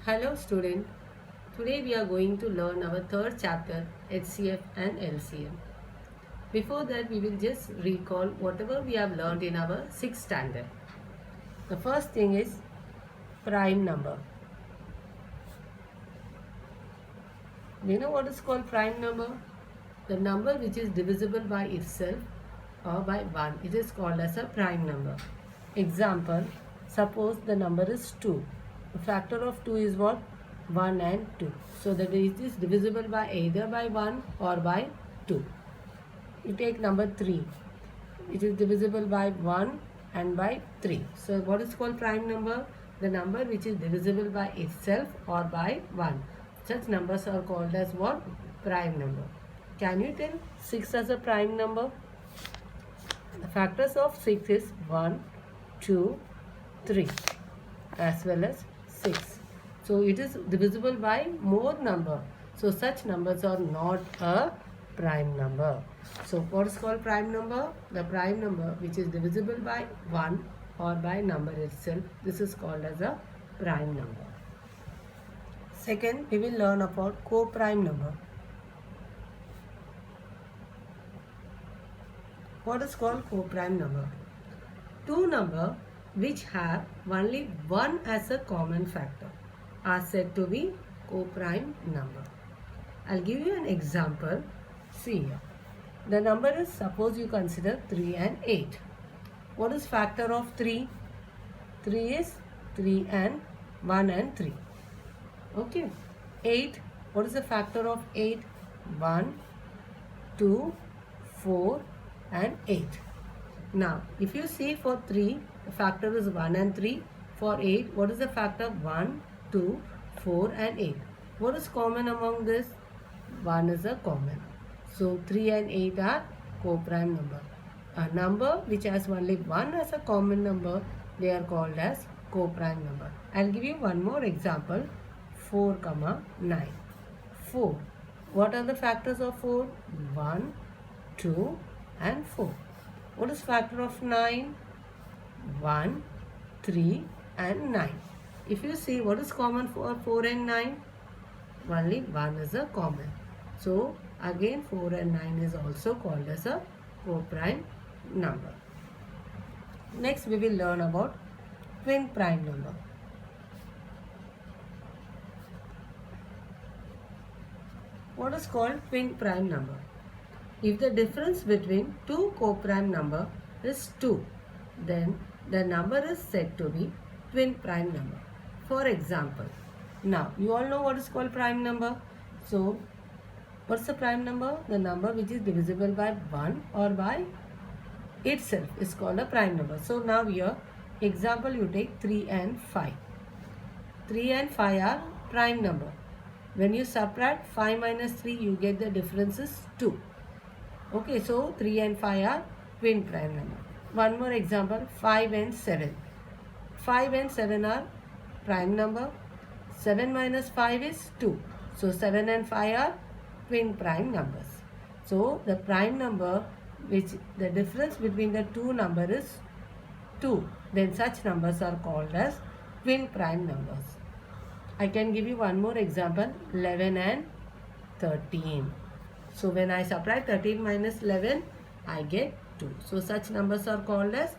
Hello student, today we are going to learn our third chapter HCF and LCM. Before that we will just recall whatever we have learned in our 6th standard. The first thing is prime number. Do you know what is called prime number? The number which is divisible by itself or by 1. It is called as a prime number. Example, suppose the number is 2. The factor of 2 is what? 1 and 2. So that it is divisible by either by 1 or by 2. You take number 3. It is divisible by 1 and by 3. So what is called prime number? The number which is divisible by itself or by 1. Such numbers are called as what? Prime number. Can you tell 6 as a prime number? The factors of 6 is 1, 2, 3 as well as 6. So it is divisible by more number. So such numbers are not a prime number. So what is called prime number? The prime number which is divisible by 1 or by number itself. This is called as a prime number. Second, we will learn about co-prime number. What is called co-prime number? Two numbers which have only one as a common factor are said to be co-prime number. I'll give you an example. See here. The number is, suppose you consider 3 and 8. What is factor of 3? 3 is 3 and 1 and 3. Okay. 8. What is the factor of 8? 1, 2, 4 and 8. Now, if you see for 3, the factor is 1 and 3. For 8, what is the factor? 1, 2, 4 and 8. What is common among this? 1 is a common. So, 3 and 8 are co-prime number. A number which has only 1 as a common number, they are called as co-prime number. I'll give you one more example. 4, 9. 4. What are the factors of 4? 1, 2 and 4. What is factor of 9? 1, 3 and 9. If you see what is common for 4 and 9? Only 1 is a common. So again 4 and 9 is also called as a co-prime number. Next we will learn about twin prime number. What is called twin prime number? If the difference between two co-prime number is 2, then the number is said to be twin prime number. For example, now you all know what is called prime number. So, what's the prime number? The number which is divisible by 1 or by itself is called a prime number. So, now here, example you take 3 and 5. 3 and 5 are prime number. When you subtract 5 minus 3, you get the difference is 2. Okay, so 3 and 5 are twin prime number. One more example, 5 and 7. 5 and 7 are prime number. 7 minus 5 is 2. So 7 and 5 are twin prime numbers. So the prime number which the difference between the two numbers is 2. Then such numbers are called as twin prime numbers. I can give you one more example, 11 and 13. So when I subtract 13 minus 11, I get 2. So such numbers are called as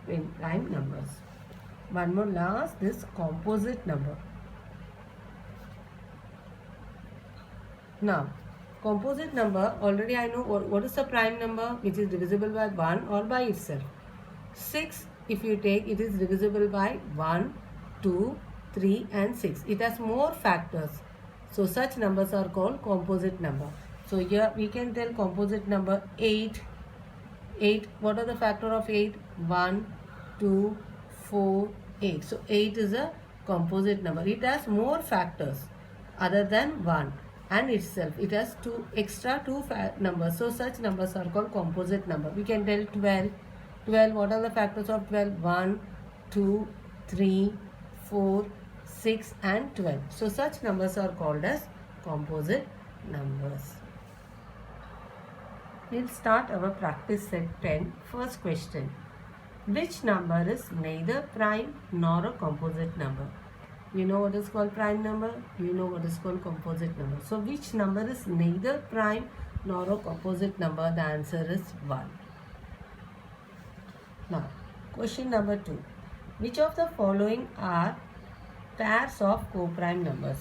twin prime numbers. One more last, this composite number. Now, composite number, already I know what is the prime number which is divisible by 1 or by itself. 6, if you take, it is divisible by 1, 2, 3 and 6. It has more factors. So such numbers are called composite number. So here we can tell composite number 8. 8. What are the factor of 8? 1, 2, 4, 8. So 8 is a composite number. It has more factors other than 1 and itself. It has extra two numbers. So such numbers are called composite number. We can tell 12. 12. What are the factors of 12? 1, 2, 3, 4, 6 and 12. So such numbers are called as composite numbers. We'll start our practice set 10. First question. Which number is neither prime nor a composite number? You know what is called prime number? You know what is called composite number. So which number is neither prime nor a composite number? The answer is 1. Now, question number 2. Which of the following are pairs of co-prime numbers?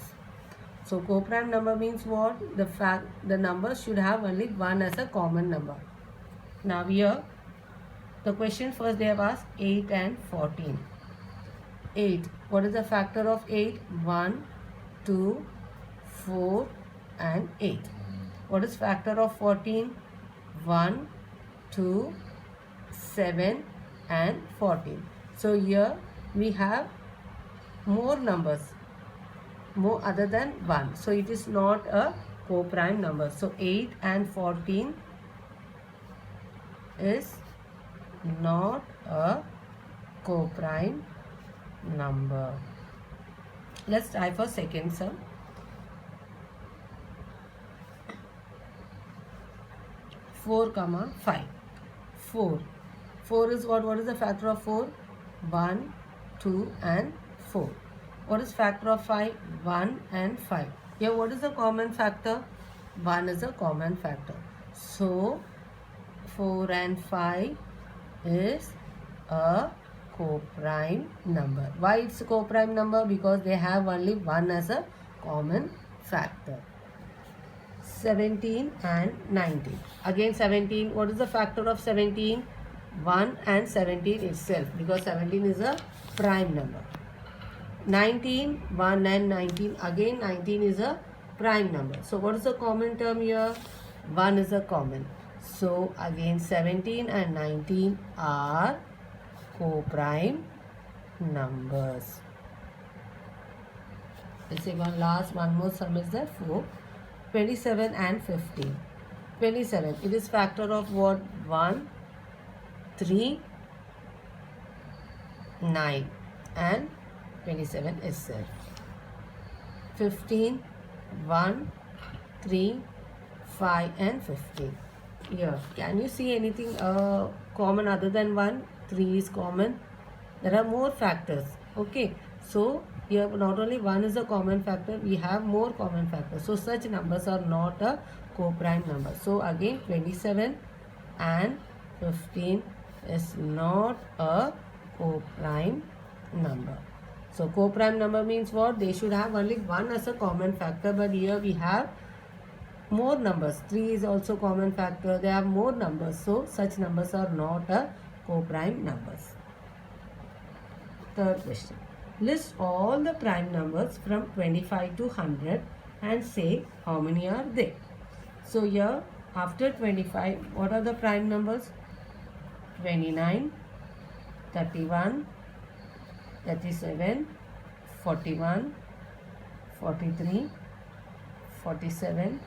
So co-prime number means what? The number should have only one as a common number. Now here, the question first they have asked 8 and 14. 8. What is the factor of 8? 1, 2, 4 and 8. What is factor of 14? 1, 2, 7 and 14. So here we have more numbers, more other than 1. So it is not a co-prime number. So 8 and 14 is not a co-prime number. Let's try for second sum. 4, 5. 4. 4 is what? What is the factor of 4? 1, 2 and 4. What is factor of 5? 1 and 5. Here what is the common factor? 1 is a common factor. So 4 and 5 is a co-prime number. Why it's a co-prime number? Because they have only 1 as a common factor. 17 and 19. Again 17. What is the factor of 17? 1 and 17 itself, because 17 is a prime number. 19, 1 and 19. Again 19 is a prime number. So what is the common term here? 1 is a common. So again 17 and 19 are co-prime numbers. Let's say one more sum is there. 4. 27 and 15. 27. It is factor of what? 1, 3, 9 and 27 itself. 15, 1, 3, 5 and 15. Here, can you see anything common other than 1? 3 is common. There are more factors. Okay. So, here not only 1 is a common factor, we have more common factors. So, such numbers are not a co-prime number. So, again 27 and 15 is not a co-prime number. So, co-prime number means what? They should have only 1 as a common factor, but here we have more numbers. 3 is also common factor. They have more numbers. So, such numbers are not a co-prime numbers. Third question. List all the prime numbers from 25 to 100 and say how many are they. So, here after 25, what are the prime numbers? 29, 31, 37, 41, 43, 47,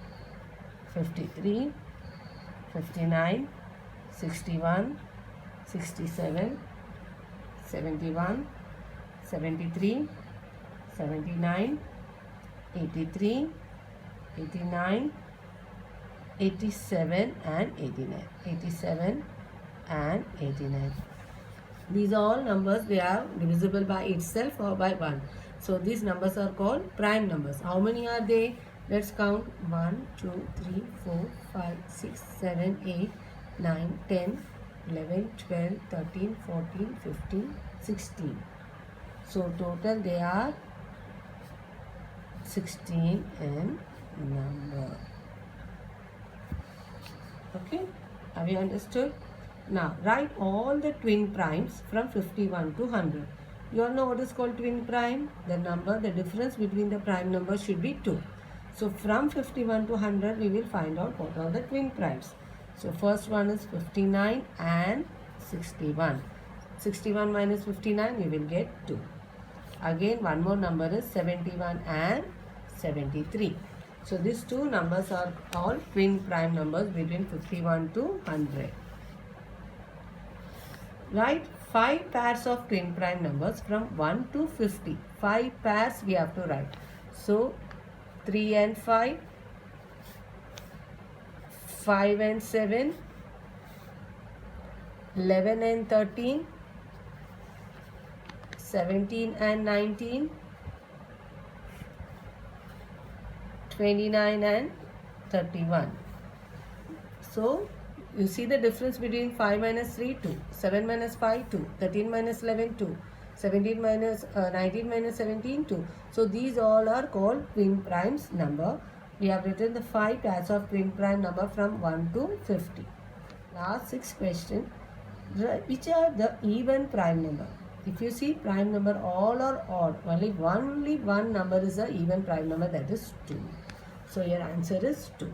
53, 59, 61, 67, 71, 73, 79, 83, 89, 87 and 89. 87 and 89. These are all numbers, they are divisible by itself or by 1. So these numbers are called prime numbers. How many are they? Let's count. 1, 2, 3, 4, 5, 6, 7, 8, 9, 10, 11, 12, 13, 14, 15, 16. So total they are 16 in number. Okay, have you understood? Now write all the twin primes from 51 to 100. You all know what is called twin prime? The difference between the prime numbers should be 2. So from 51 to 100 we will find out what are the twin primes. So first one is 59 and 61. 61 minus 59 we will get 2. Again one more number is 71 and 73. So these two numbers are all twin prime numbers between 51 to 100. Write 5 pairs of twin prime numbers from 1 to 50. 5 pairs we have to write. So 3 and 5, 5 and 7, 11 and 13, 17 and 19, 29 and 31. So you see the difference between 5 minus 3, 2, 7 minus 5, 2, 13 minus 11, 2, 17 minus 19 minus 17, 2. So these all are called twin primes number. We have written the 5 pairs of twin prime number from 1 to 50. Last 6 question. Which are the even prime number? If you see prime number all are odd, only one number is the even prime number, that is 2. So your answer is 2.